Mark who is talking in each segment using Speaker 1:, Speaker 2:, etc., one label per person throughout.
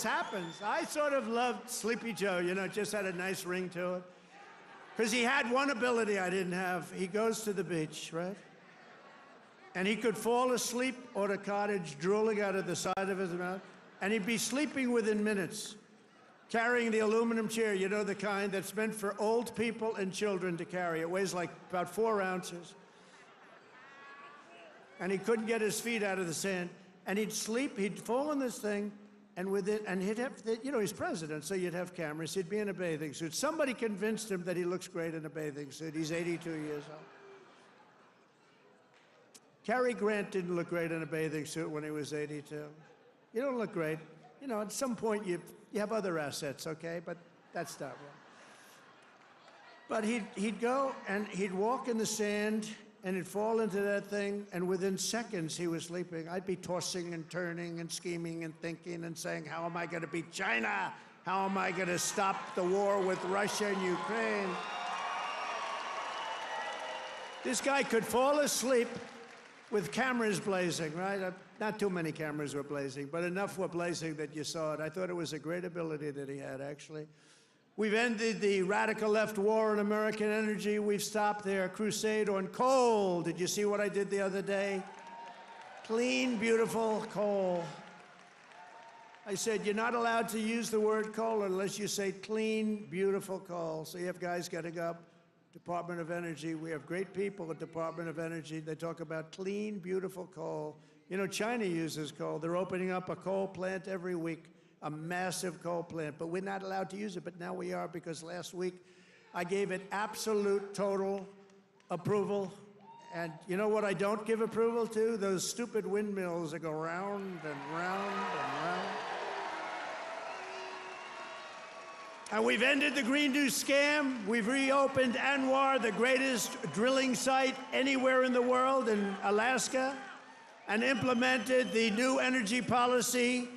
Speaker 1: happens. I sort of loved Sleepy Joe, you know, it just had a nice ring to it. Because he had one ability I didn't have. He goes to the beach, right? And he could fall asleep on a cottage drooling out of the side of his mouth, and he'd be sleeping within minutes, carrying the aluminum chair, you know, the kind that's meant for old people and children to carry. It weighs like about 4 ounces. And he couldn't get his feet out of the sand. And he'd sleep, he'd fall in this thing, and he'd have, you know, he's president, so you'd have cameras. He'd be in a bathing suit. Somebody convinced him that he looks great in a bathing suit. He's 82 years old. Cary Grant didn't look great in a bathing suit when he was 82. You don't look great. You know, at some point you have other assets, okay? But that's not right. But he'd go and he'd walk in the sand and he'd fall into that thing, and within seconds he was sleeping. I'd be tossing and turning and scheming and thinking and saying, how am I going to beat China? How am I going to stop the war with Russia and Ukraine? This guy could fall asleep with cameras blazing, right? Not too many cameras were blazing, but enough were blazing that you saw it. I thought it was a great ability that he had, actually. We've ended the radical left war on American energy. We've stopped their crusade on coal. Did you see what I did the other day? Clean, beautiful coal. I said, you're not allowed to use the word coal unless you say clean, beautiful coal. So you have guys getting up, Department of Energy. We have great people at Department of Energy. They talk about clean, beautiful coal. You know, China uses coal. They're opening up a coal plant every week. A massive coal plant, but we're not allowed to use it, but now we are, because last week I gave it absolute, total approval. And you know what I don't give approval to? Those stupid windmills that go round and round and round. And we've ended the Green New Scam. We've reopened ANWR, the greatest drilling site anywhere in the world, in Alaska, and implemented the new energy policy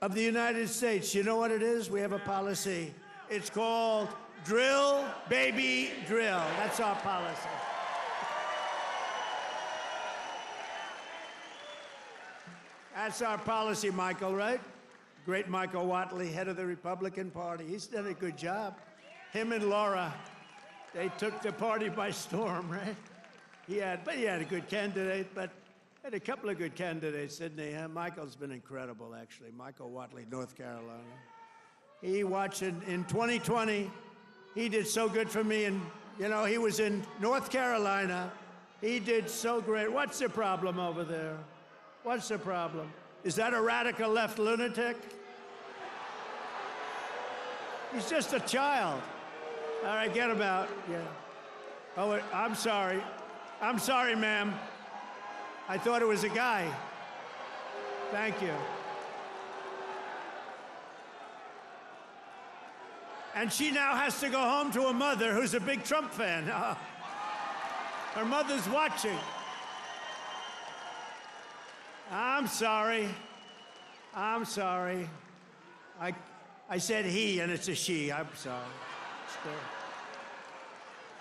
Speaker 1: of the United States. You know what it is? We have a policy. It's called Drill, Baby, Drill. That's our policy. That's our policy, Michael, right? Great Michael Whatley, head of the Republican Party. He's done a good job. Him and Laura, they took the party by storm, right? He had a good candidate, but had a couple of good candidates, didn't he? Michael's been incredible, actually. Michael Whatley, North Carolina. He watched in 2020. He did so good for me, and you know, he was in North Carolina. He did so great. What's the problem over there? What's the problem? Is that a radical left lunatic? He's just a child. All right, get him out. Yeah. Oh, I'm sorry. I'm sorry, ma'am. I thought it was a guy. Thank you. And she now has to go home to a mother who's a big Trump fan. Her mother's watching. I'm sorry. I'm sorry. I said he, and it's a she. I'm sorry.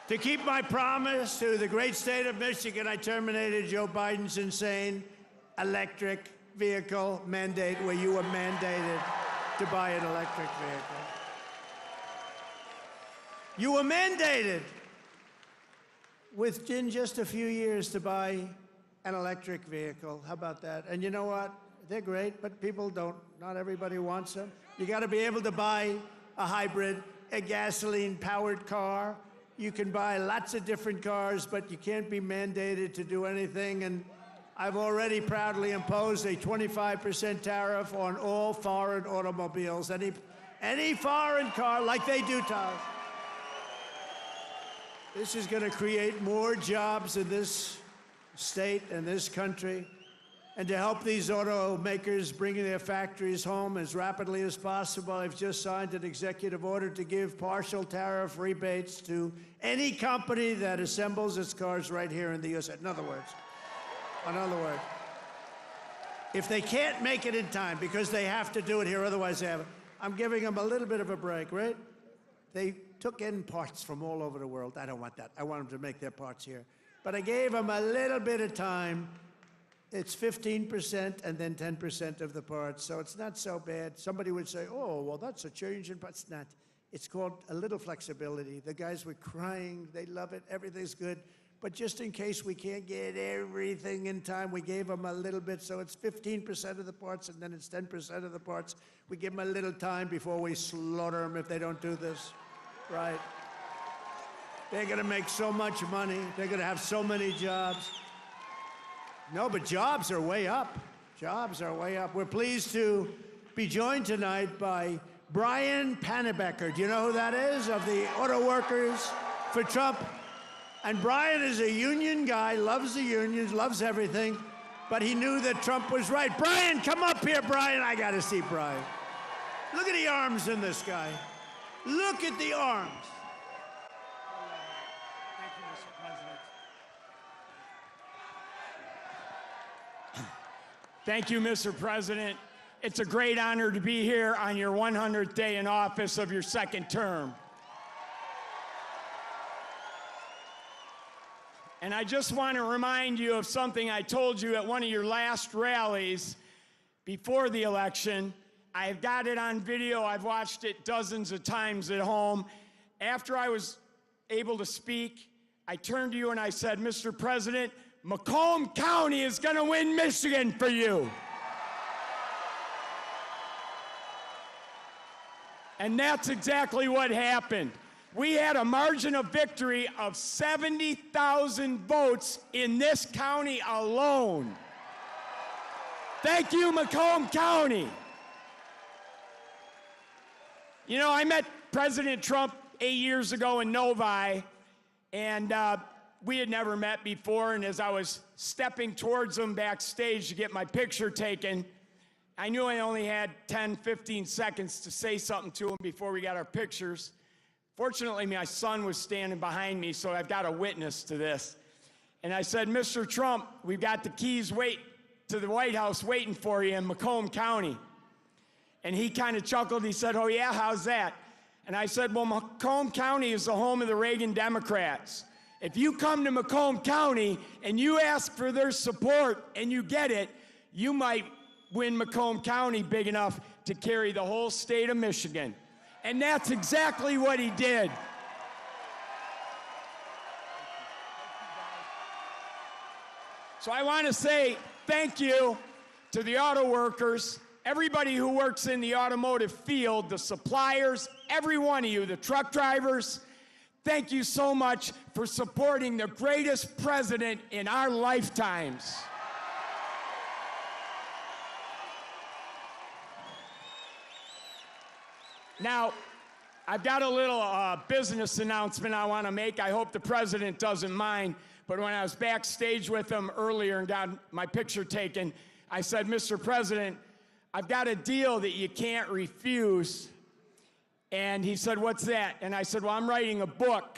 Speaker 1: To keep my promise to the great state of Michigan, I terminated Joe Biden's insane electric vehicle mandate, where you were mandated to buy an electric vehicle. You were mandated within just a few years to buy an electric vehicle. How about that? And you know what? They're great, but people don't. Not everybody wants them. You got to be able to buy a hybrid, a gasoline-powered car. You can buy lots of different cars, but you can't be mandated to do anything. And I've already proudly imposed a 25% tariff on all foreign automobiles. Any foreign car, like they do to us. This is going to create more jobs in this state and this country. And to help these automakers bring their factories home as rapidly as possible, I've just signed an executive order to give partial tariff rebates to any company that assembles its cars right here in the U.S. In other words, if they can't make it in time because they have to do it here, otherwise they haven't, I'm giving them a little bit of a break, right? They took in parts from all over the world. I don't want that. I want them to make their parts here. But I gave them a little bit of time It's 15% and then 10% of the parts, so it's not so bad. Somebody would say, oh, well, that's a change in parts. It's not. It's called a little flexibility. The guys were crying. They love it. Everything's good. But just in case we can't get everything in time, we gave them a little bit. So it's 15% of the parts, and then it's 10% of the parts. We give them a little time before we slaughter them if they don't do this. Right. They're going to make so much money. They're going to have so many jobs. No, but jobs are way up. Jobs are way up. We're pleased to be joined tonight by Brian Panebecker. Do you know who that is? Of the Auto Workers for Trump. And Brian is a union guy, loves the unions, loves everything, but he knew that Trump was right. Brian, come up here, Brian. I got to see Brian. Look at the arms in this guy. Look at the arms.
Speaker 2: Thank you, Mr. President. It's a great honor to be here on your 100th day in office of your second term. And I just want to remind you of something I told you at one of your last rallies before the election. I've got it on video. I've watched it dozens of times at home. After I was able to speak, I turned to you and I said, Mr. President, Macomb County is going to win Michigan for you. And that's exactly what happened. We had a margin of victory of 70,000 votes in this county alone. Thank you, Macomb County. You know, I met President Trump 8 years ago in Novi, and we had never met before, and as I was stepping towards him backstage to get my picture taken, I knew I only had 10, 15 seconds to say something to him before we got our pictures. Fortunately, my son was standing behind me, so I've got a witness to this. And I said, Mr. Trump, we've got the keys to the White House waiting for you in Macomb County. And he kind of chuckled. He said, oh, yeah, how's that? And I said, well, Macomb County is the home of the Reagan Democrats. If you come to Macomb County and you ask for their support and you get it, you might win Macomb County big enough to carry the whole state of Michigan. And that's exactly what he did. So I want to say thank you to the auto workers, everybody who works in the automotive field, the suppliers, every one of you, the truck drivers. Thank you so much for supporting the greatest president in our lifetimes. Now, I've got a little business announcement I want to make. I hope the president doesn't mind. But when I was backstage with him earlier and got my picture taken, I said, Mr. President, I've got a deal that you can't refuse. And he said, what's that? And I said, well, I'm writing a book,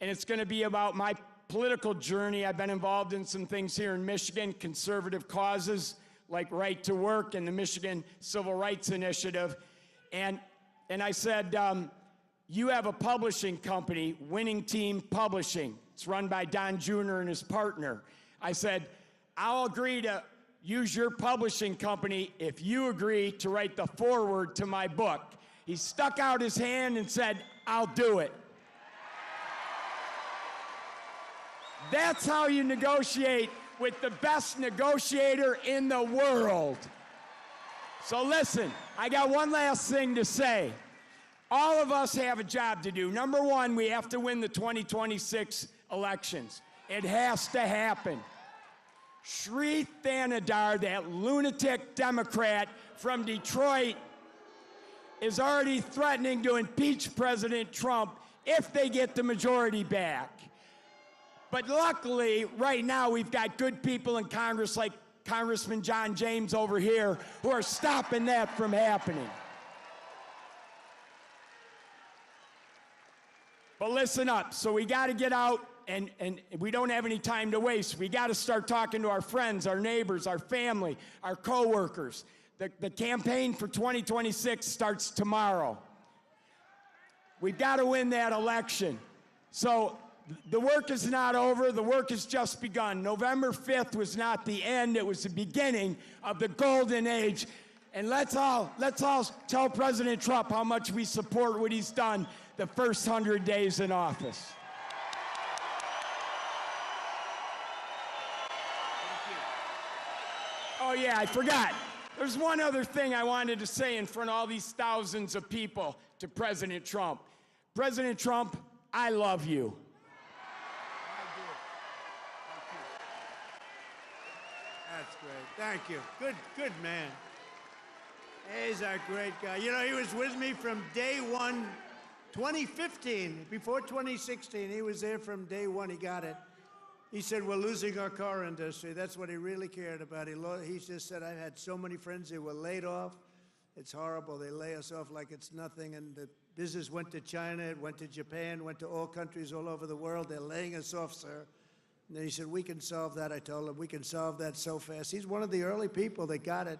Speaker 2: and it's going to be about my political journey. I've been involved in some things here in Michigan, conservative causes like Right to Work and the Michigan Civil Rights Initiative. And I said, you have a publishing company, Winning Team Publishing. It's run by Don Jr. and his partner. I said, I'll agree to use your publishing company if you agree to write the foreword to my book. He stuck out his hand and said, I'll do it. That's how you negotiate with the best negotiator in the world. So listen, I got one last thing to say. All of us have a job to do. Number one, we have to win the 2026 elections. It has to happen. Sri Thanadar, that lunatic Democrat from Detroit, is already threatening to impeach President Trump if they get the majority back. But luckily, right now, we've got good people in Congress like Congressman John James over here who are stopping that from happening. But listen up. So we got to get out, and we don't have any time to waste. We got to start talking to our friends, our neighbors, our family, our coworkers. The campaign for 2026 starts tomorrow. We've got to win that election. So The work is not over. The work has just begun. November 5th was not the end. It was the beginning of the golden age. And let's all tell President Trump how much we support what he's done the first 100 days in office. Oh yeah, I forgot. There's one other thing I wanted to say in front of all these thousands of people to President Trump. President Trump, I love you.
Speaker 1: That's great. Thank you. Good man. He's a great guy. You know, he was with me from day one, 2015. Before 2016, he was there from day one. He got it. He said, we're losing our car industry. That's what he really cared about. He just said, I've had so many friends who were laid off. It's horrible. They lay us off like it's nothing. And the business went to China, it went to Japan, went to all countries all over the world. They're laying us off, sir. And then he said, we can solve that. I told him, we can solve that so fast. He's one of the early people that got it,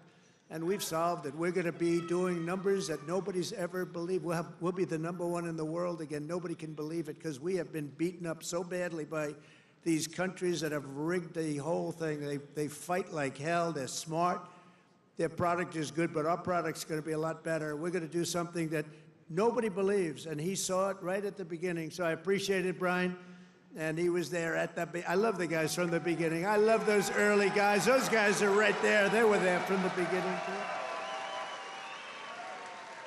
Speaker 1: and we've solved it. We're going to be doing numbers that nobody's ever believed. We'll be the #1 in the world again. Nobody can believe it because we have been beaten up so badly by these countries that have rigged the whole thing. They fight like hell. They're smart. Their product is good, but our product's going to be a lot better. We're going to do something that nobody believes, and he saw it right at the beginning. So I appreciate it, Brian. And he was there at I love the guys from the beginning. I love those early guys. Those guys are right there. They were there from the beginning,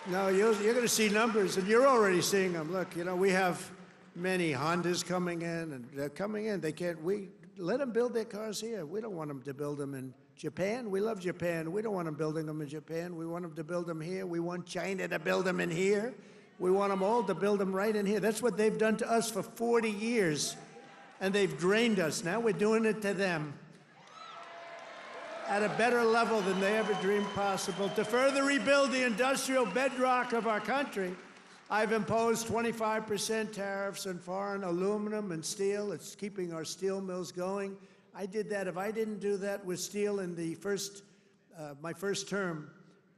Speaker 1: too. No, you're going to see numbers, and you're already seeing them. Look, you know, we have many Hondas coming in, and they're coming in. We let them build their cars here. We don't want them to build them in Japan. We love Japan. We don't want them building them in Japan. We want them to build them here. We want China to build them in here. We want them all to build them right in here. That's what they've done to us for 40 years, and they've drained us. Now we're doing it to them at a better level than they ever dreamed possible. To further rebuild the industrial bedrock of our country, I've imposed 25% tariffs on foreign aluminum and steel. It's keeping our steel mills going. I did that. If I didn't do that with steel in my first term,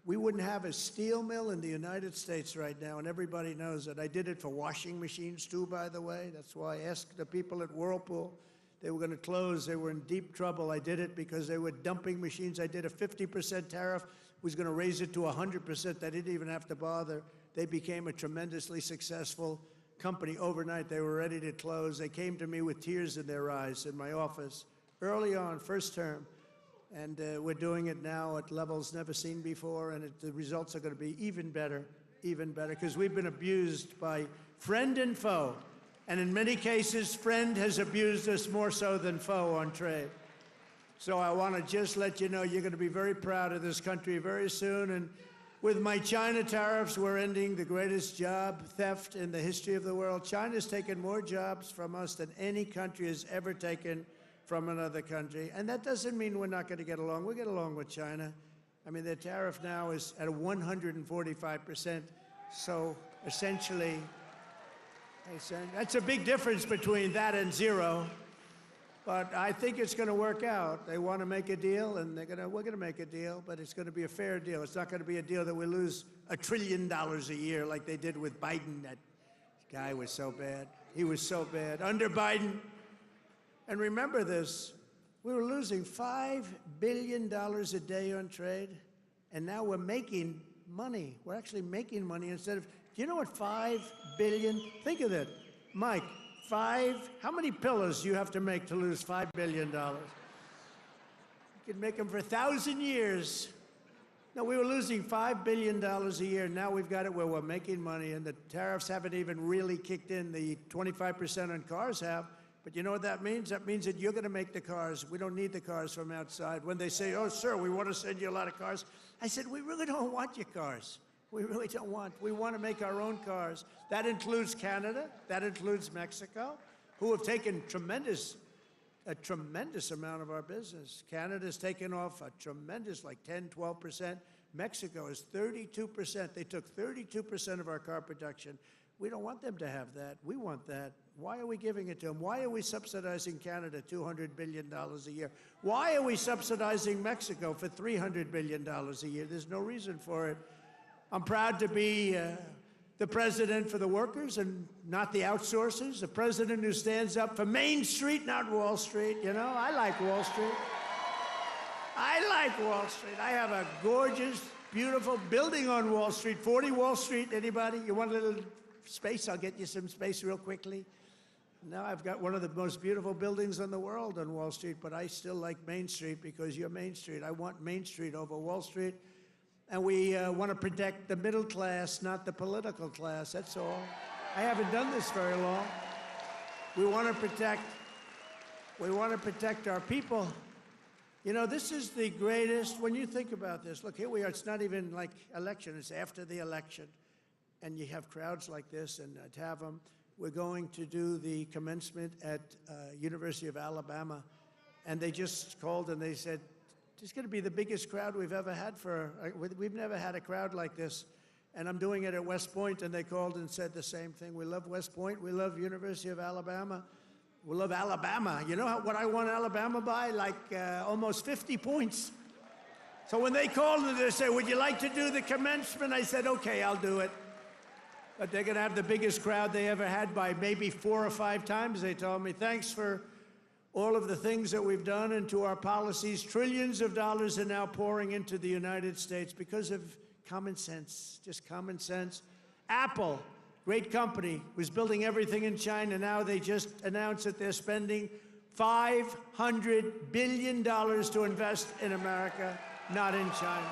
Speaker 1: we wouldn't have a steel mill in the United States right now, and everybody knows that. I did it for washing machines, too, by the way. That's why I asked the people at Whirlpool. They were going to close. They were in deep trouble. I did it because they were dumping machines. I did a 50% tariff, was going to raise it to 100%. They didn't even have to bother. They became a tremendously successful company overnight. They were ready to close. They came to me with tears in their eyes in my office early on, first term. And we're doing it now at levels never seen before, and the results are going to be even better, because we've been abused by friend and foe. And in many cases, friend has abused us more so than foe on trade. So I want to just let you know you're going to be very proud of this country very soon. And with my China tariffs, we're ending the greatest job theft in the history of the world. China's taken more jobs from us than any country has ever taken from another country. And that doesn't mean we're not going to get along. We'll get along with China. I mean, their tariff now is at 145%. So essentially, that's a big difference between that and zero. But I think it's going to work out. They want to make a deal, and we're going to make a deal, but it's going to be a fair deal. It's not going to be a deal that we lose $1 trillion a year like they did with Biden. That guy was so bad. He was so bad. Under Biden, and remember this, we were losing $5 billion a day on trade, and now we're making money. We're actually making money instead of, do you know what 5 billion, think of that, Mike, how many pillows do you have to make to lose $5 billion? You could make them for 1,000 years. No, we were losing $5 billion a year. Now we've got it where we're making money, and the tariffs haven't even really kicked in. The 25% on cars have. But you know what that means? That means that you're going to make the cars. We don't need the cars from outside. When they say, oh, sir, we want to send you a lot of cars, I said, we really don't want your cars. We really don't want. We want to make our own cars. That includes Canada. That includes Mexico, who have taken a tremendous amount of our business. Canada's taken off a tremendous, like 10, 12%. Mexico is 32%. They took 32% of our car production. We don't want them to have that. We want that. Why are we giving it to them? Why are we subsidizing Canada $200 billion a year? Why are we subsidizing Mexico for $300 billion a year? There's no reason for it. I'm proud to be the president for the workers and not the outsourcers, the president who stands up for Main Street, not Wall Street. You know, I like Wall Street. I like Wall Street. I have a gorgeous, beautiful building on Wall Street, 40 Wall Street. Anybody? You want a little space? I'll get you some space real quickly. Now I've got one of the most beautiful buildings in the world on Wall Street, but I still like Main Street because you're Main Street. I want Main Street over Wall Street. And we want to protect the middle class, not the political class. That's all. I haven't done this very long. We want to protect our people. You know, this is the greatest, when you think about this, look, here we are, it's not even like election, it's after the election. And you have crowds like this, and to have them, we're going to do the commencement at University of Alabama. And they just called and they said, it's going to be the biggest crowd we've ever had we've never had a crowd like this. And I'm doing it at West Point, and they called and said the same thing. We love West Point, we love University of Alabama. We love Alabama. You know what I won Alabama by? Like almost 50 points. So when they called and they said, would you like to do the commencement? I said, okay, I'll do it. But they're going to have the biggest crowd they ever had by maybe 4 or 5 times, they told me. Thanks for all of the things that we've done and to our policies. Trillions of dollars are now pouring into the United States because of common sense, just common sense. Apple, great company, was building everything in China. Now they just announced that they're spending $500 billion to invest in America, not in China.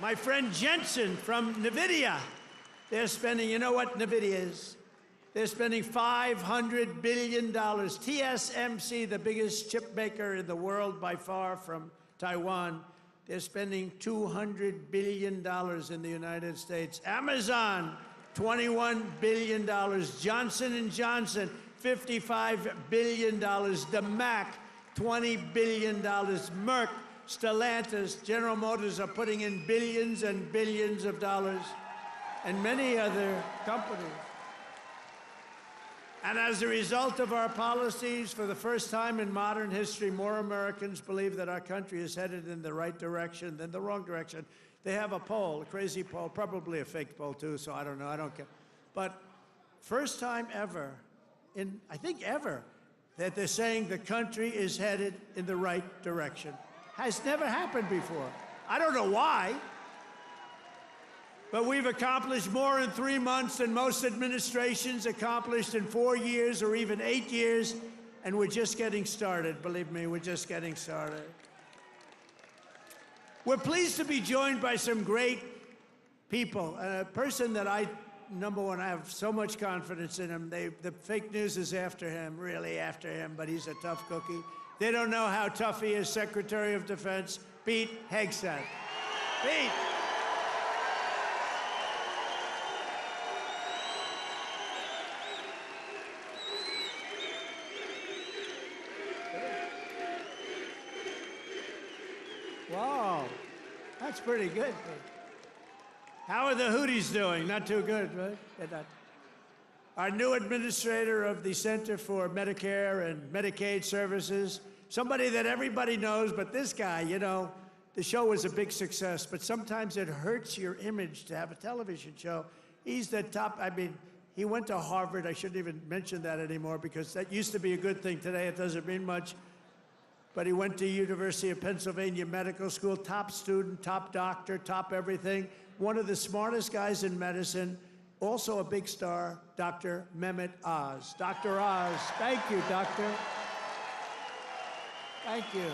Speaker 1: My friend Jensen from NVIDIA, they're spending, you know what NVIDIA is? They're spending $500 billion. TSMC, the biggest chip maker in the world by far from Taiwan, they're spending $200 billion in the United States. Amazon, $21 billion. Johnson & Johnson, $55 billion. The Mac, $20 billion. Merck, Stellantis, General Motors are putting in billions and billions of dollars, and many other companies. And as a result of our policies, for the first time in modern history, more Americans believe that our country is headed in the right direction than the wrong direction. They have a poll, a crazy poll, probably a fake poll too, so I don't know, I don't care. But first time ever, I think ever, that they're saying the country is headed in the right direction. Has never happened before. I don't know why. But we've accomplished more in 3 months than most administrations accomplished in 4 years or even 8 years, and we're just getting started. Believe me, we're just getting started. We're pleased to be joined by some great people. A person that number one, I have so much confidence in him. The fake news is after him, really after him, but he's a tough cookie. They don't know how tough he is, Secretary of Defense, Pete Hegseth. Pete. Wow, that's pretty good. How are the Houthis doing? Not too good, right? Our new administrator of the Center for Medicare and Medicaid Services, somebody that everybody knows, but this guy, you know, the show was a big success, but sometimes it hurts your image to have a television show. He's the top, I mean, he went to Harvard. I shouldn't even mention that anymore because that used to be a good thing. Today it doesn't mean much. But he went to University of Pennsylvania Medical School, top student, top doctor, top everything. One of the smartest guys in medicine, also a big star, Dr. Mehmet Oz. Dr. Oz, thank you, doctor. Thank you.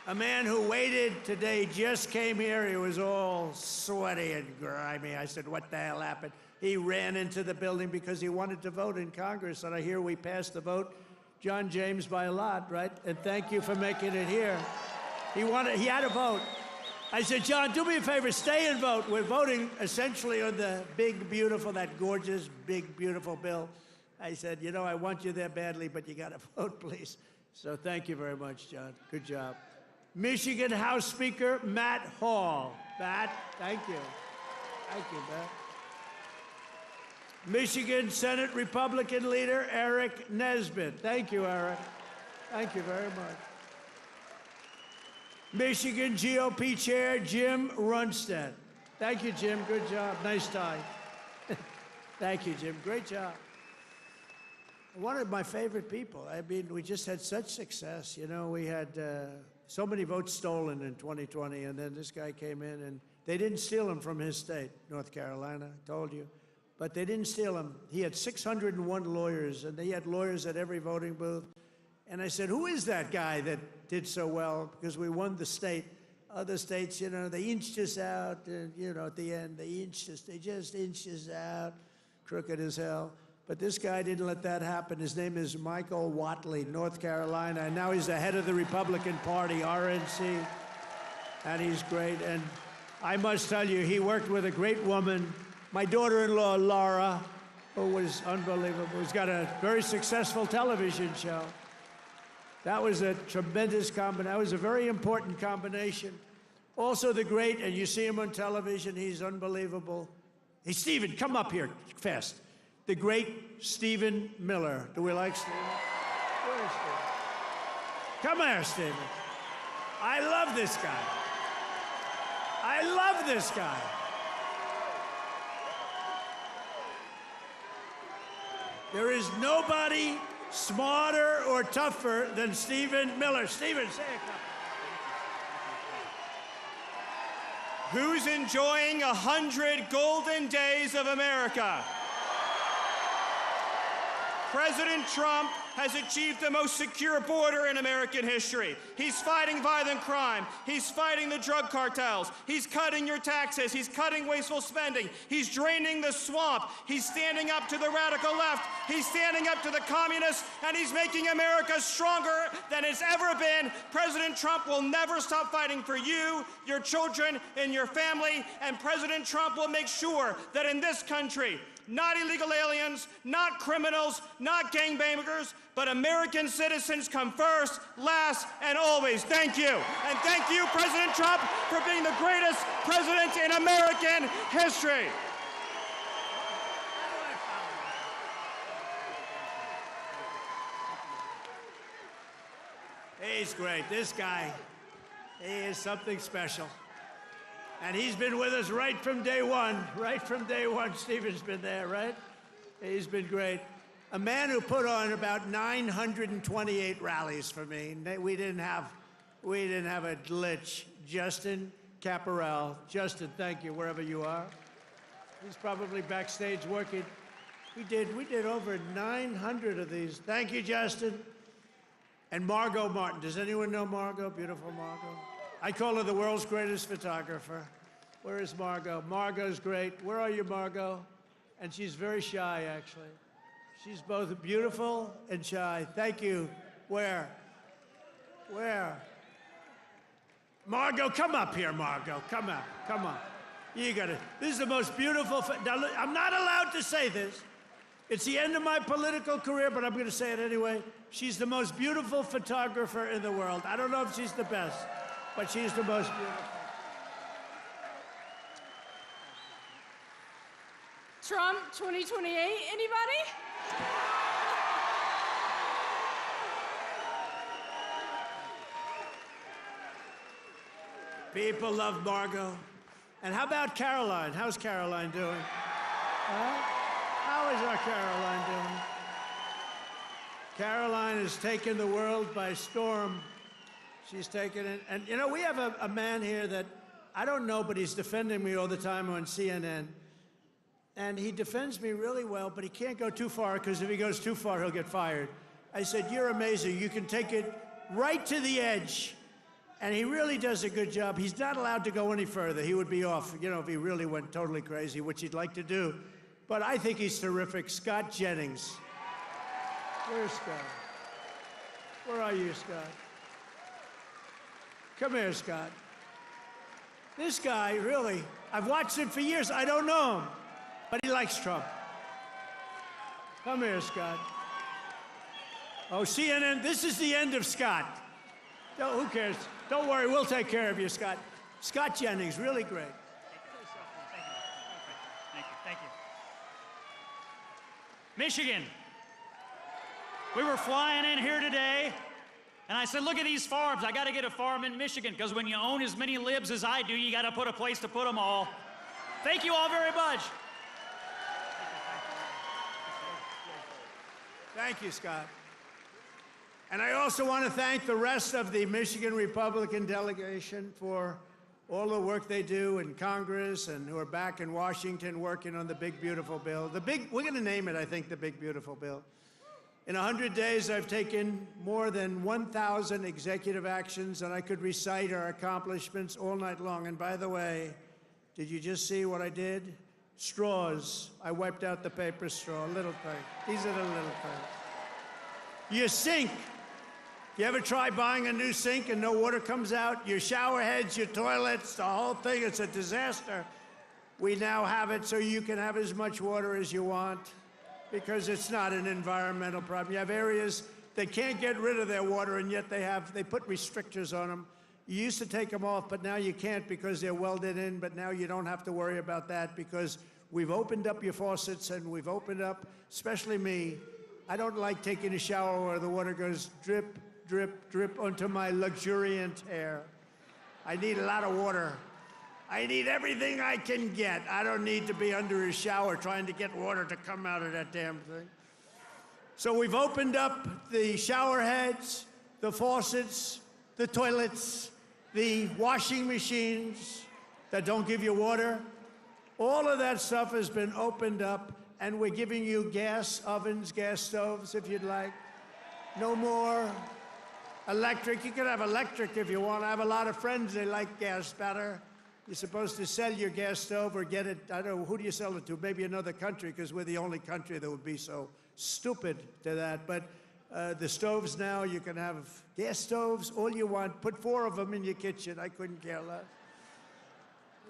Speaker 1: A man who waited today just came here. He was all sweaty and grimy. I said, what the hell happened? He ran into the building because he wanted to vote in Congress, and I hear we passed the vote. John James by a lot, right? And thank you for making it here. He had a vote. I said, John, do me a favor, stay and vote. We're voting essentially on the big, beautiful, that gorgeous, big, beautiful bill. I said, you know, I want you there badly, but you got to vote, please. So thank you very much, John. Good job. Michigan House Speaker Matt Hall. Matt, thank you. Thank you, Matt. Michigan Senate Republican leader Eric Nesbitt. Thank you, Eric. Thank you very much. Michigan GOP Chair Jim Runstead. Thank you, Jim. Good job. Nice tie. Thank you, Jim. Great job. One of my favorite people. I mean, we just had such success. You know, we had so many votes stolen in 2020, and then this guy came in, and they didn't steal him from his state, North Carolina, I told you. But they didn't steal him. He had 601 lawyers, and he had lawyers at every voting booth. And I said, who is that guy that did so well? Because we won the state. Other states, you know, they inched us out, and, you know, at the end, they just inched us out, crooked as hell. But this guy didn't let that happen. His name is Michael Whatley, North Carolina, and now he's the head of the Republican Party, RNC, and he's great. And I must tell you, he worked with a great woman, my daughter-in-law, Laura, who was unbelievable, who's got a very successful television show. That was a tremendous combination. That was a very important combination. Also the great, and you see him on television, he's unbelievable. Hey, Stephen, come up here fast. The great Stephen Miller. Do we like Stephen? Where is Stephen? Come here, Stephen. I love this guy. I love this guy. There is nobody smarter or tougher than Stephen Miller. Stephen, say a couple.
Speaker 3: Who's enjoying 100 golden days of America? President Trump has achieved the most secure border in American history. He's fighting violent crime. He's fighting the drug cartels. He's cutting your taxes. He's cutting wasteful spending. He's draining the swamp. He's standing up to the radical left. He's standing up to the communists, and he's making America stronger than it's ever been. President Trump will never stop fighting for you, your children, and your family, and President Trump will make sure that in this country, not illegal aliens, not criminals, not gangbangers, but American citizens come first, last, and always. Thank you. And thank you, President Trump, for being the greatest president in American history.
Speaker 1: He's great. This guy, he is something special. And he's been with us right from day one. Right from day one, Stephen's been there, right? He's been great. A man who put on about 928 rallies for me. We didn't have a glitch. Justin Caparel. Justin, thank you, wherever you are. He's probably backstage working. We did over 900 of these. Thank you, Justin. And Margot Martin. Does anyone know Margot? Beautiful Margot. I call her the world's greatest photographer. Where is Margot? Margot's great. Where are you, Margot? And she's very shy, actually. She's both beautiful and shy. Thank you. Where? Where? Margot, come up here, Margot. Come up. Come on. You got it. This is the most beautiful. Now, look, I'm not allowed to say this. It's the end of my political career, but I'm going to say it anyway. She's the most beautiful photographer in the world. I don't know if she's the best, but she's the most beautiful.
Speaker 4: Trump 2028, anybody?
Speaker 1: People love Margot. And how about Caroline? How's Caroline doing? How is our Caroline doing? Caroline has taken the world by storm. She's taken it. And, you know, we have a man here that I don't know, but he's defending me all the time on CNN. And he defends me really well, but he can't go too far, because if he goes too far, he'll get fired. I said, you're amazing. You can take it right to the edge. And he really does a good job. He's not allowed to go any further. He would be off, you know, if he really went totally crazy, which he'd like to do. But I think he's terrific. Scott Jennings. Where's Scott? Where are you, Scott? Come here, Scott. This guy, really, I've watched him for years. I don't know him, but he likes Trump. Come here, Scott. Oh, CNN, this is the end of Scott. No, who cares? Don't worry, we'll take care of you, Scott. Scott Jennings, really great.
Speaker 5: Thank you. Michigan, we were flying in here today, And I said, look at these farms. I got to get a farm in Michigan, because when you own as many libs as I do, you got to put a place to put them all. Thank you all very much.
Speaker 1: Thank you, Scott. And I also want to thank the rest of the Michigan Republican delegation for all the work they do in Congress and who are back in Washington working on the Big Beautiful Bill. We're going to name it, I think, the Big Beautiful Bill. In 100 days, I've taken more than 1,000 executive actions, and I could recite our accomplishments all night long. And by the way, did you just see what I did? Straws. I wiped out the paper straw, little thing. These are the little things. Your sink. You ever try buying a new sink and no water comes out? Your shower heads, your toilets, the whole thing, it's a disaster. We now have it so you can have as much water as you want because it's not an environmental problem. You have areas that can't get rid of their water, and yet they put restrictors on them. You used to take them off, but now you can't because they're welded in, but now you don't have to worry about that because we've opened up your faucets and we've opened up, especially me. I don't like taking a shower where the water goes drip, drip, drip onto my luxuriant hair. I need a lot of water. I need everything I can get. I don't need to be under a shower trying to get water to come out of that damn thing. So we've opened up the shower heads, the faucets, the toilets, the washing machines that don't give you water. All of that stuff has been opened up, and we're giving you gas ovens, gas stoves, if you'd like. No more electric. You can have electric if you want. I have a lot of friends, they like gas better. You're supposed to sell your gas stove or get it, I don't know, who do you sell it to? Maybe another country, because we're the only country that would be so stupid to that. But the stoves now, you can have gas stoves, all you want. Put 4 of them in your kitchen. I couldn't care less.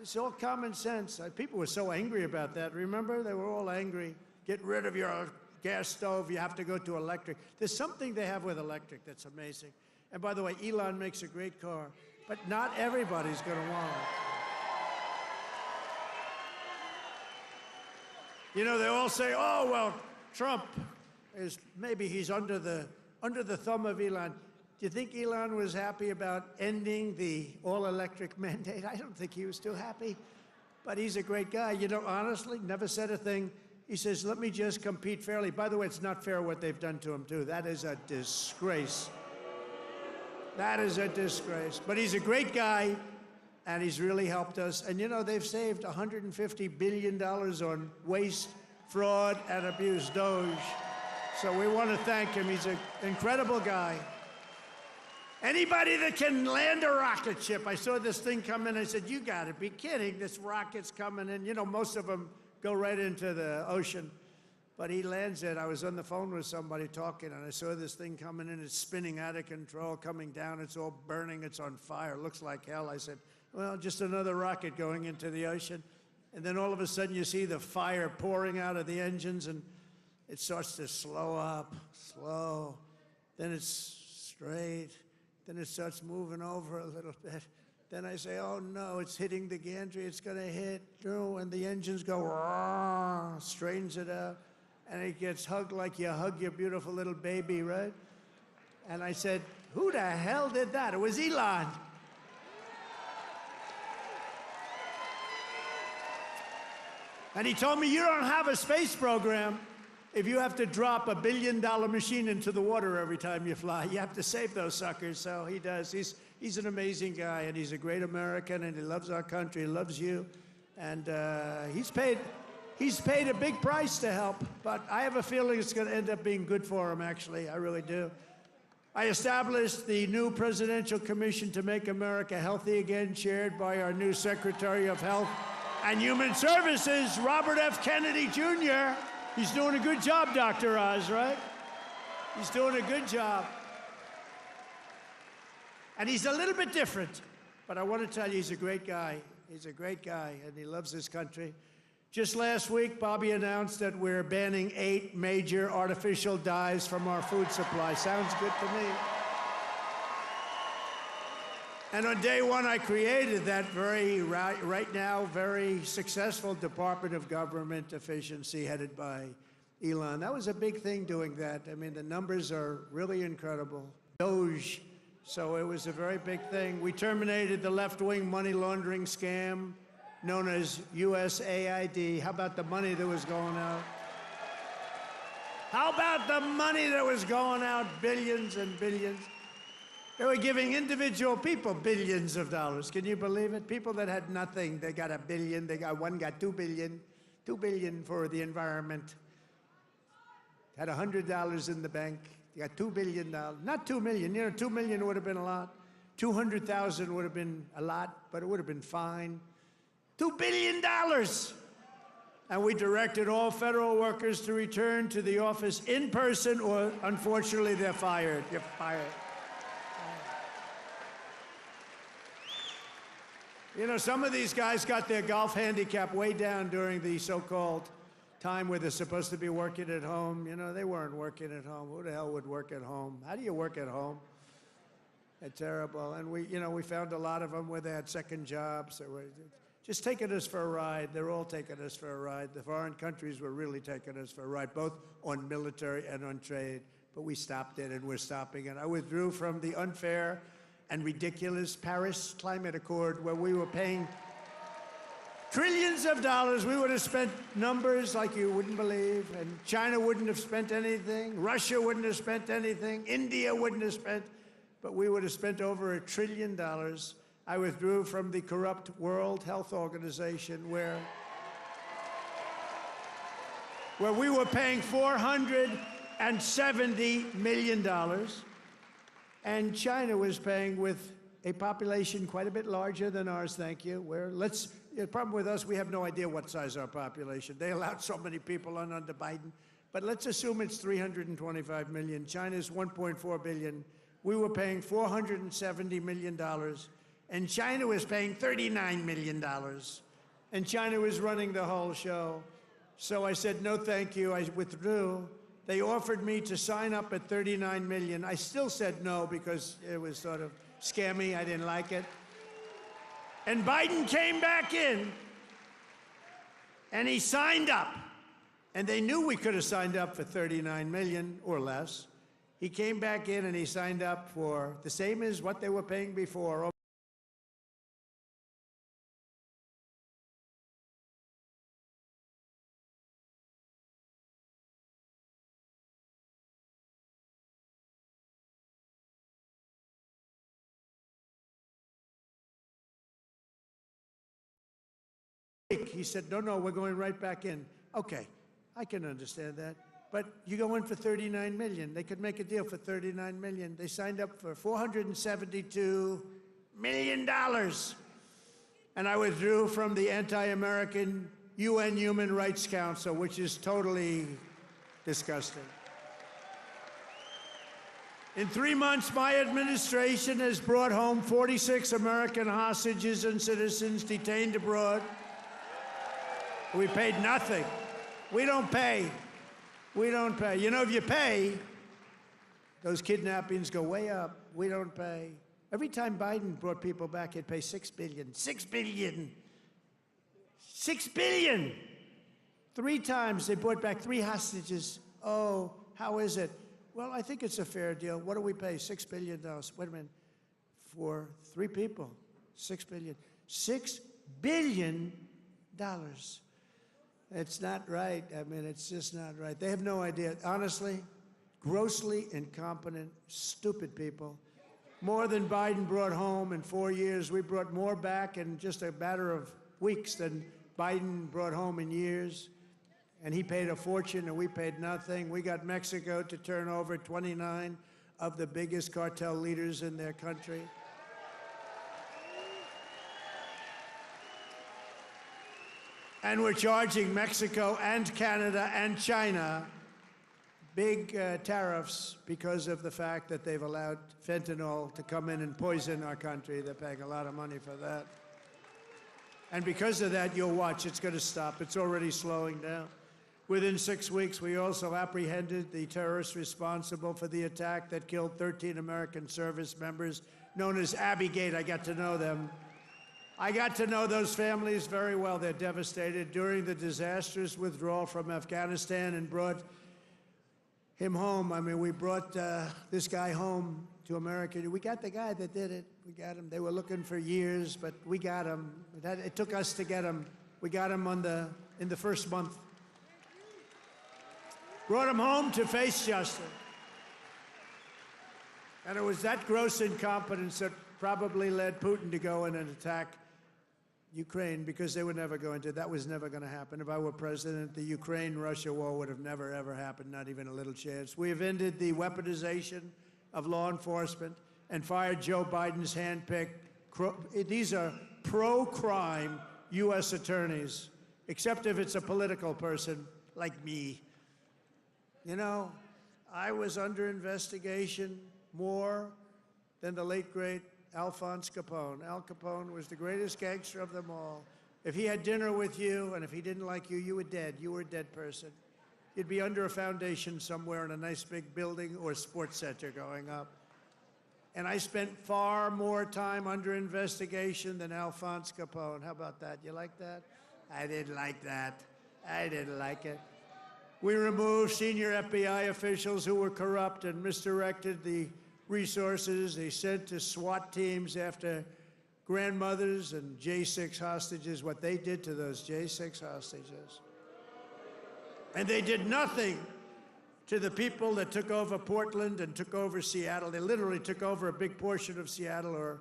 Speaker 1: It's all common sense. People were so angry about that. Remember? They were all angry. Get rid of your gas stove. You have to go to electric. There's something they have with electric that's amazing. And by the way, Elon makes a great car, but not everybody's going to want it. You know, they all say, oh, well, Trump is, maybe he's under the thumb of Elon. Do you think Elon was happy about ending the all-electric mandate? I don't think he was too happy, but he's a great guy. You know, honestly, never said a thing. He says, let me just compete fairly. By the way, it's not fair what they've done to him, too. That is a disgrace. That is a disgrace. But he's a great guy, and he's really helped us. And, you know, they've saved $150 billion on waste, fraud, and abuse, Doge. So we want to thank him. He's an incredible guy. Anybody that can land a rocket ship. I saw this thing come in. I said, you got to be kidding. This rocket's coming in. You know, most of them go right into the ocean. But he lands it. I was on the phone with somebody talking, and I saw this thing coming in. It's spinning out of control, coming down. It's all burning. It's on fire. It looks like hell. I said, well, just another rocket going into the ocean. And then all of a sudden, you see the fire pouring out of the engines, and it starts to slow up, slow. Then it's straight. Then it starts moving over a little bit. Then I say, oh, no, it's hitting the gantry. It's going to hit. And the engines go, roar, straightens it out. And it gets hugged like you hug your beautiful little baby, right? And I said, who the hell did that? It was Elon. And he told me, you don't have a space program if you have to drop $1 billion machine into the water every time you fly. You have to save those suckers. So he does. He's an amazing guy, and he's a great American, and he loves our country. He loves you. And he's paid a big price to help, but I have a feeling it's going to end up being good for him, actually. I really do. I established the new Presidential Commission to Make America Healthy Again, chaired by our new Secretary of Health and Human Services, Robert F. Kennedy, Jr. He's doing a good job, Dr. Oz, right? He's doing a good job. And he's a little bit different, but I want to tell you, he's a great guy. He's a great guy, and he loves his country. Just last week, Bobby announced that we're banning 8 major artificial dyes from our food supply. Sounds good to me. And on day one, I created that right now, very successful Department of Government Efficiency headed by Elon. That was a big thing doing that. I mean, the numbers are really incredible. Doge, So it was a very big thing. We terminated the left-wing money laundering scam known as USAID. How about the money that was going out? How about the money that was going out? Billions and billions. They were giving individual people billions of dollars. Can you believe it? People that had nothing, they got $1 billion. One got $2 billion. $2 billion for the environment. Had $100 in the bank. You got $2 billion. Not 2 million. You know, 2 million would have been a lot. 200,000 would have been a lot, but it would have been fine. $2 billion. And we directed all federal workers to return to the office in person, or unfortunately, they're fired. You're fired. You know, some of these guys got their golf handicap way down during the so-called time where they're supposed to be working at home. You know, they weren't working at home. Who the hell would work at home? How do you work at home? It's terrible. And we found a lot of them where they had second jobs. They were just taking us for a ride. They're all taking us for a ride. The foreign countries were really taking us for a ride, both on military and on trade. But we stopped it, and we're stopping it. I withdrew from the unfair and ridiculous Paris Climate Accord, where we were paying trillions of dollars. We would have spent numbers like you wouldn't believe, and China wouldn't have spent anything, Russia wouldn't have spent anything, India wouldn't have spent, but we would have spent over $1 trillion. I withdrew from the corrupt World Health Organization, where we were paying $470 million. And China was paying, with a population quite a bit larger than ours, thank you. The problem with us, we have no idea what size our population. They allowed so many people on under Biden. But let's assume it's 325 million. China's 1.4 billion. We were paying $470 million. And China was paying $39 million. And China was running the whole show. So I said, no, thank you. I withdrew. They offered me to sign up at $39 million. I still said no because it was sort of scammy. I didn't like it. And Biden came back in, and he signed up. And they knew we could have signed up for $39 million or less. He came back in, and he signed up for the same as what they were paying before. He said, no, we're going right back in. Okay, I can understand that. But you go in for $39 million. They could make a deal for $39 million. They signed up for $472 million. And I withdrew from the anti-American UN Human Rights Council, which is totally disgusting. In 3 months, my administration has brought home 46 American hostages and citizens detained abroad. We paid nothing. We don't pay. We don't pay. You know, if you pay, those kidnappings go way up. We don't pay. Every time Biden brought people back, he'd pay $6 billion. $6 billion. $6 billion. 3 times they brought back 3 hostages. Oh, how is it? Well, I think it's a fair deal. What do we pay? $6 billion. Wait a minute. For 3 people, $6 billion. $6 billion. It's not right. I mean, it's just not right. They have no idea. Honestly, grossly incompetent, stupid people. More than Biden brought home in 4 years. We brought more back in just a matter of weeks than Biden brought home in years. And he paid a fortune, and we paid nothing. We got Mexico to turn over 29 of the biggest cartel leaders in their country. And we're charging Mexico and Canada and China big tariffs because of the fact that they've allowed fentanyl to come in and poison our country. They're paying a lot of money for that. And because of that, you'll watch, it's going to stop. It's already slowing down. Within 6 weeks, we also apprehended the terrorists responsible for the attack that killed 13 American service members, known as Abbey-gate. I got to know them. I got to know those families very well. They're devastated. During the disastrous withdrawal from Afghanistan and brought him home. I mean, we brought this guy home to America. We got the guy that did it. We got him. They were looking for years, but we got him. It took us to get him. We got him in the first month. Brought him home to face justice. And it was that gross incompetence that probably led Putin to go in and attack Ukraine, because they were never going to. That was never going to happen. If I were president, the Ukraine-Russia war would have never, ever happened, not even a little chance. We have ended the weaponization of law enforcement and fired Joe Biden's handpicked. These are pro-crime U.S. attorneys, except if it's a political person like me. You know, I was under investigation more than the late, great Alphonse Capone. Al Capone was the greatest gangster of them all. If he had dinner with you, and if he didn't like you, you were dead. You were a dead person. You'd be under a foundation somewhere in a nice big building or sports center going up. And I spent far more time under investigation than Alphonse Capone. How about that? You like that? I didn't like that. I didn't like it. We removed senior FBI officials who were corrupt and misdirected the resources they sent to SWAT teams after grandmothers and J6 hostages, what they did to those J6 hostages. And they did nothing to the people that took over Portland and took over Seattle. They literally took over a big portion of Seattle, or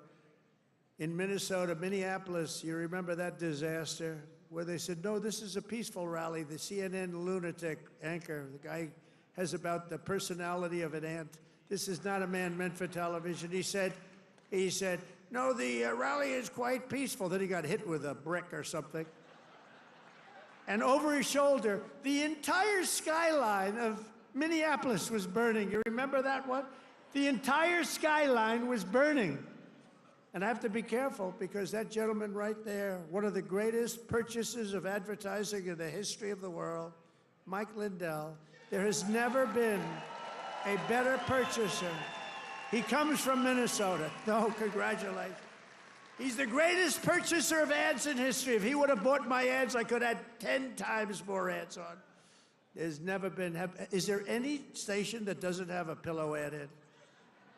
Speaker 1: in Minnesota, Minneapolis. You remember that disaster where they said, no, this is a peaceful rally. The CNN lunatic anchor, the guy has about the personality of an ant. This is not a man meant for television. He said, no, the rally is quite peaceful. Then he got hit with a brick or something. And over his shoulder, the entire skyline of Minneapolis was burning. You remember that one? The entire skyline was burning. And I have to be careful, because that gentleman right there, one of the greatest purchasers of advertising in the history of the world, Mike Lindell, there has never been a better purchaser. He comes from Minnesota. No, congratulations. He's the greatest purchaser of ads in history. If he would have bought my ads, I could have had 10 times more ads on. There's never been, is there any station that doesn't have a pillow ad in?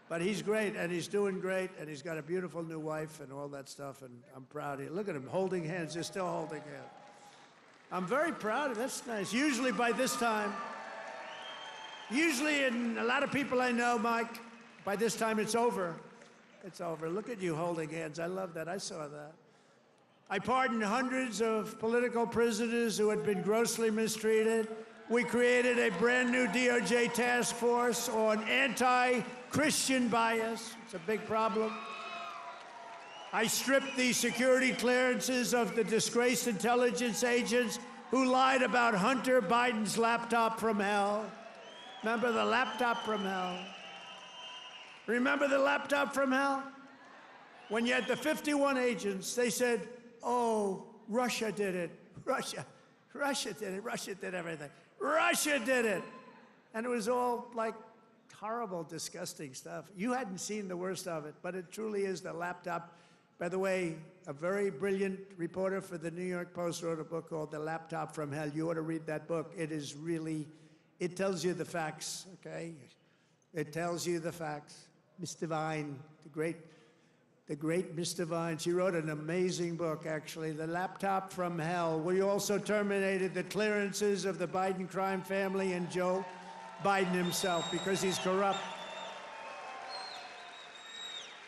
Speaker 1: But he's great, and he's doing great, and he's got a beautiful new wife and all that stuff, and I'm proud of you. Look at him holding hands. They're still holding hands. I'm very proud of him. That's nice. Usually by this time, and a lot of people I know, Mike, by this time it's over. It's over. Look at you holding hands. I love that. I saw that. I pardoned hundreds of political prisoners who had been grossly mistreated. We created a brand new DOJ task force on anti-Christian bias. It's a big problem. I stripped the security clearances of the disgraced intelligence agents who lied about Hunter Biden's laptop from hell. Remember the laptop from hell? Remember the laptop from hell? When you had the 51 agents, they said, oh, Russia did it. Russia did it. Russia did everything. Russia did it. And it was all like horrible, disgusting stuff. You hadn't seen the worst of it, but it truly is the laptop. By the way, a very brilliant reporter for the New York Post wrote a book called The Laptop from Hell. You ought to read that book. It is really, it tells you the facts, okay? It tells you the facts. Miss Devine, the great Miss Devine, she wrote an amazing book, actually, The Laptop from Hell. We also terminated the clearances of the Biden crime family and Joe Biden himself because he's corrupt.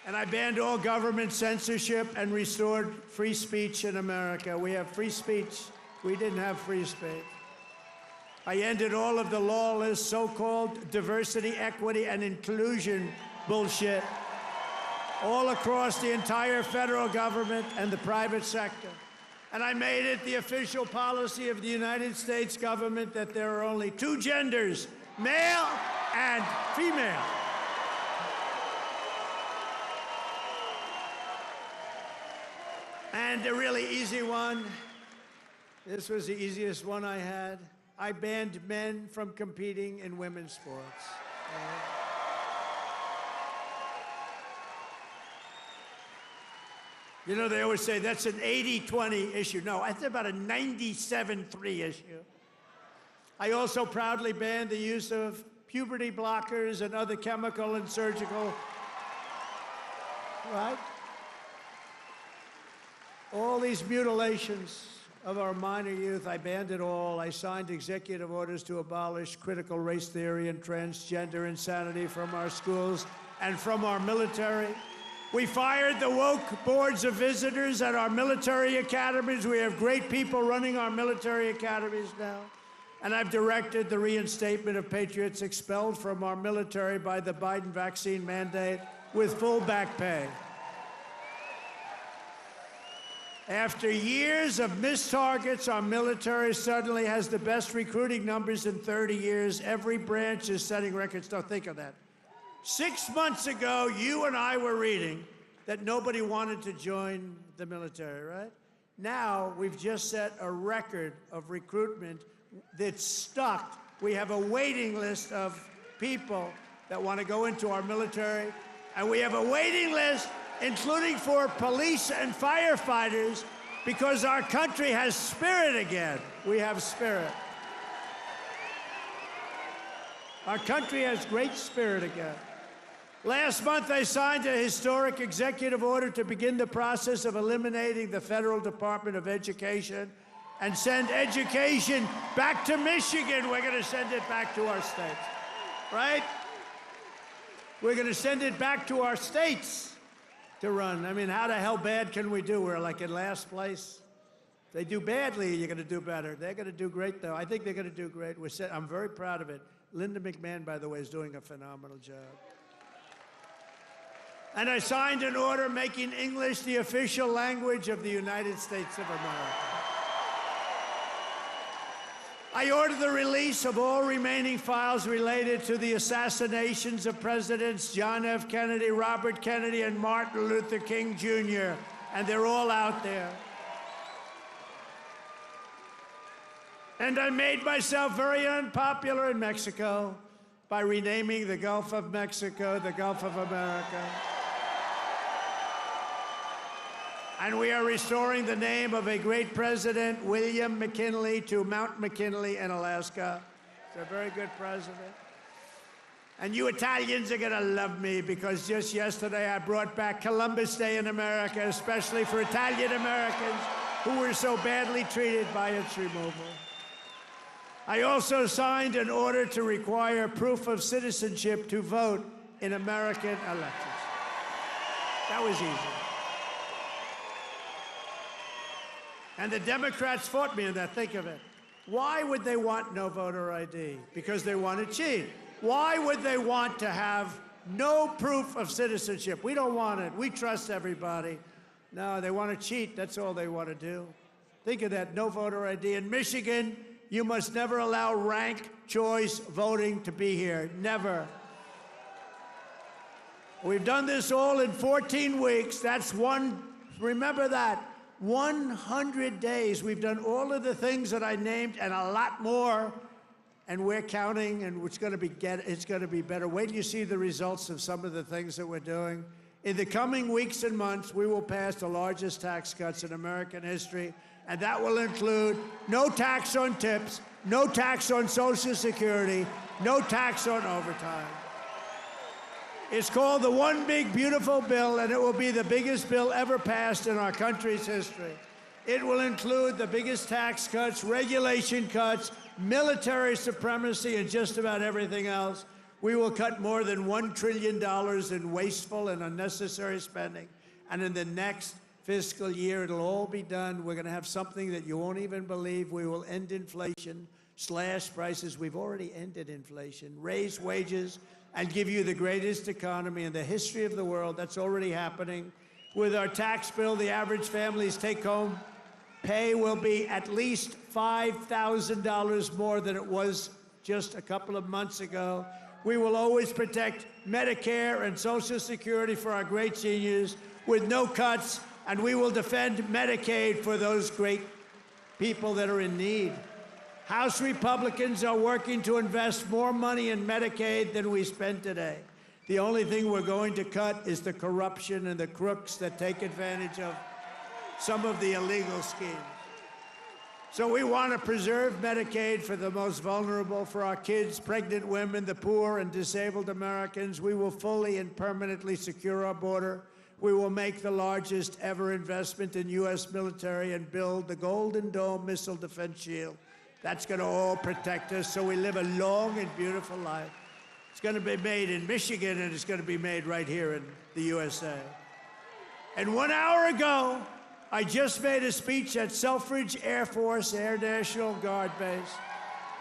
Speaker 1: And I banned all government censorship and restored free speech in America. We have free speech. We didn't have free speech. I ended all of the lawless so-called diversity, equity, and inclusion bullshit all across the entire federal government and the private sector. And I made it the official policy of the United States government that there are only two genders, male and female. And a really easy one, this was the easiest one I had. I banned men from competing in women's sports. You know, they always say that's an 80-20 issue. No, that's about a 97-3 issue. I also proudly banned the use of puberty blockers and other chemical and surgical right? All these mutilations of our minor youth, I banned it all. I signed executive orders to abolish critical race theory and transgender insanity from our schools and from our military. We fired the woke boards of visitors at our military academies. We have great people running our military academies now. And I've directed the reinstatement of patriots expelled from our military by the Biden vaccine mandate with full back pay. After years of missed targets, our military suddenly has the best recruiting numbers in 30 years. Every branch is setting records. Don't think of that. 6 months ago, you and I were reading that nobody wanted to join the military, right? Now, we've just set a record of recruitment that's stuck. We have a waiting list of people that want to go into our military, and we have a waiting list including for police and firefighters, because our country has spirit again. We have spirit. Our country has great spirit again. Last month, I signed a historic executive order to begin the process of eliminating the Federal Department of Education and send education back to Michigan. We're going to send it back to our states, right? We're going to send it back to our states to run. I mean, how the hell bad can we do? We're like in last place. If they do badly, you're going to do better. They're going to do great, though. I think they're going to do great. I'm very proud of it. Linda McMahon, by the way, is doing a phenomenal job. And I signed an order making English the official language of the United States of America. I ordered the release of all remaining files related to the assassinations of Presidents John F. Kennedy, Robert Kennedy, and Martin Luther King, Jr., and they're all out there. And I made myself very unpopular in Mexico by renaming the Gulf of Mexico the Gulf of America. And we are restoring the name of a great president, William McKinley, to Mount McKinley in Alaska. He's a very good president. And you Italians are going to love me, because just yesterday I brought back Columbus Day in America, especially for Italian Americans who were so badly treated by its removal. I also signed an order to require proof of citizenship to vote in American elections. That was easy. And the Democrats fought me in that. Think of it. Why would they want no voter ID? Because they want to cheat. Why would they want to have no proof of citizenship? We don't want it. We trust everybody. No, they want to cheat. That's all they want to do. Think of that. No voter ID. In Michigan, you must never allow ranked choice voting to be here. Never. We've done this all in 14 weeks. That's one. Remember that. 100 days. We've done all of the things that I named and a lot more, and we're counting, and it's going to be better. Wait till you see the results of some of the things that we're doing. In the coming weeks and months, we will pass the largest tax cuts in American history, and that will include no tax on tips, no tax on Social Security, no tax on overtime. It's called the One Big Beautiful Bill, and it will be the biggest bill ever passed in our country's history. It will include the biggest tax cuts, regulation cuts, military supremacy, and just about everything else. We will cut more than $1 trillion in wasteful and unnecessary spending. And in the next fiscal year, it'll all be done. We're going to have something that you won't even believe. We will end inflation, slash prices. We've already ended inflation, raise wages, and give you the greatest economy in the history of the world. That's already happening. With our tax bill, the average family's take-home pay will be at least $5,000 more than it was just a couple of months ago. We will always protect Medicare and Social Security for our great seniors with no cuts, and we will defend Medicaid for those great people that are in need. House Republicans are working to invest more money in Medicaid than we spend today. The only thing we're going to cut is the corruption and the crooks that take advantage of some of the illegal schemes. So we want to preserve Medicaid for the most vulnerable, for our kids, pregnant women, the poor, and disabled Americans. We will fully and permanently secure our border. We will make the largest ever investment in U.S. military and build the Golden Dome missile defense shield. That's going to all protect us so we live a long and beautiful life. It's going to be made in Michigan, and it's going to be made right here in the USA. And 1 hour ago, I just made a speech at Selfridge Air Force Air National Guard Base,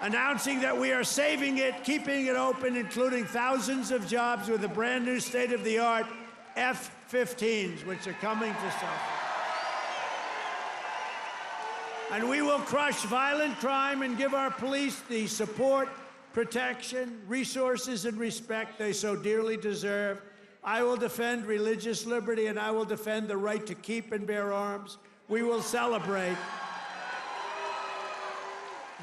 Speaker 1: announcing that we are saving it, keeping it open, including thousands of jobs with the brand new state-of-the-art F-15s, which are coming to Selfridge. And we will crush violent crime and give our police the support, protection, resources, and respect they so dearly deserve. I will defend religious liberty, and I will defend the right to keep and bear arms. We will celebrate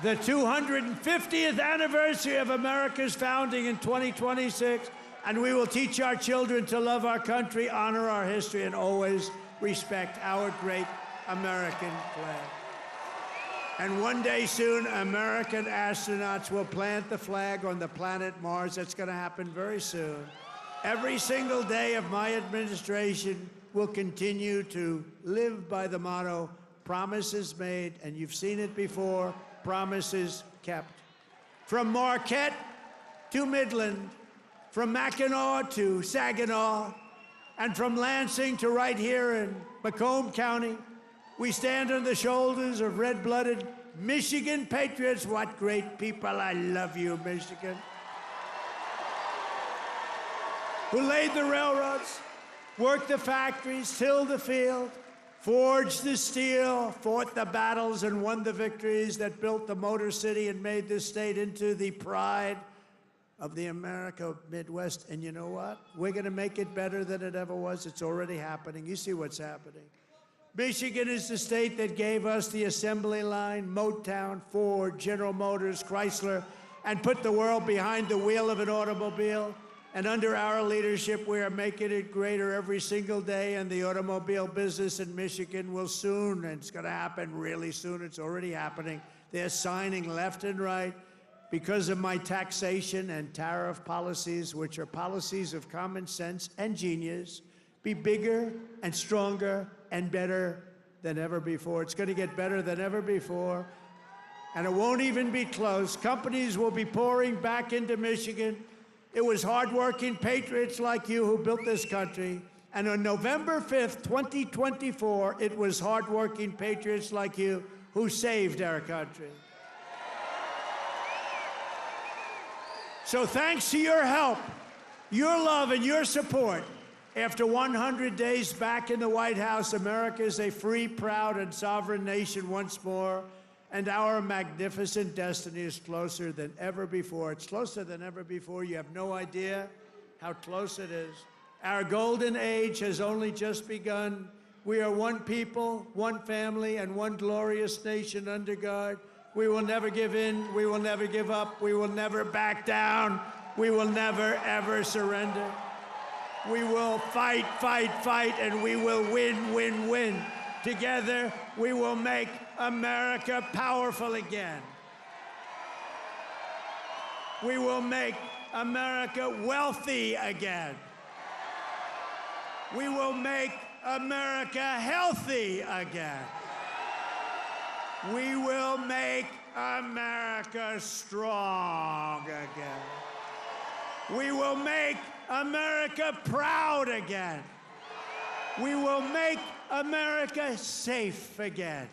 Speaker 1: the 250th anniversary of America's founding in 2026, and we will teach our children to love our country, honor our history, and always respect our great American flag. And one day soon, American astronauts will plant the flag on the planet Mars. That's going to happen very soon. Every single day of my administration will continue to live by the motto, promises made, and you've seen it before, promises kept. From Marquette to Midland, from Mackinac to Saginaw, and from Lansing to right here in Macomb County, we stand on the shoulders of red-blooded Michigan patriots. What great people. I love you, Michigan. Who laid the railroads, worked the factories, tilled the field, forged the steel, fought the battles, and won the victories that built the Motor City and made this state into the pride of the America Midwest. And you know what? We're going to make it better than it ever was. It's already happening. You see what's happening. Michigan is the state that gave us the assembly line, Motown, Ford, General Motors, Chrysler, and put the world behind the wheel of an automobile. And under our leadership, we are making it greater every single day, and the automobile business in Michigan will soon, and it's going to happen really soon, it's already happening. They're signing left and right because of my taxation and tariff policies, which are policies of common sense and genius, be bigger and stronger and better than ever before. It's going to get better than ever before, and it won't even be close. Companies will be pouring back into Michigan. It was hardworking patriots like you who built this country. And on November 5th, 2024, it was hardworking patriots like you who saved our country. So thanks to your help, your love, and your support, after 100 days back in the White House, America is a free, proud, and sovereign nation once more. And our magnificent destiny is closer than ever before. It's closer than ever before. You have no idea how close it is. Our golden age has only just begun. We are one people, one family, and one glorious nation under God. We will never give in. We will never give up. We will never back down. We will never, ever surrender. We will fight, fight, fight, and we will win, win, win. Together, we will make America powerful again. We will make America wealthy again. We will make America healthy again. We will make America strong again. We will make America proud again. We will make America safe again.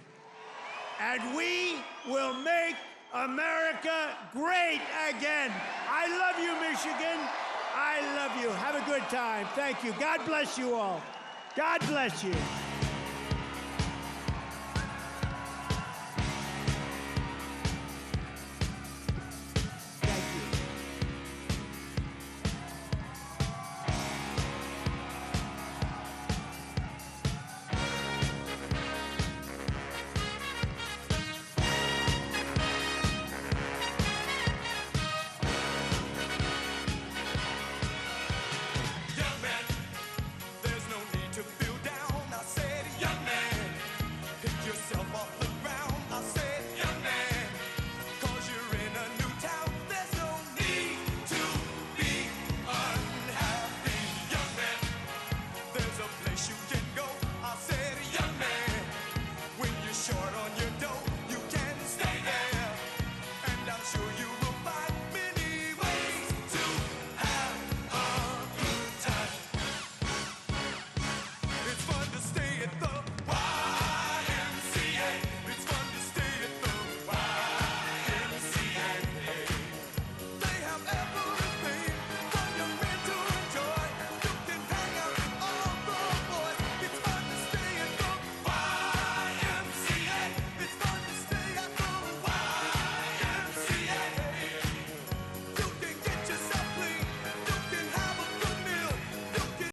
Speaker 1: And we will make America great again. I love you, Michigan. I love you. Have a good time. Thank you. God bless you all. God bless you.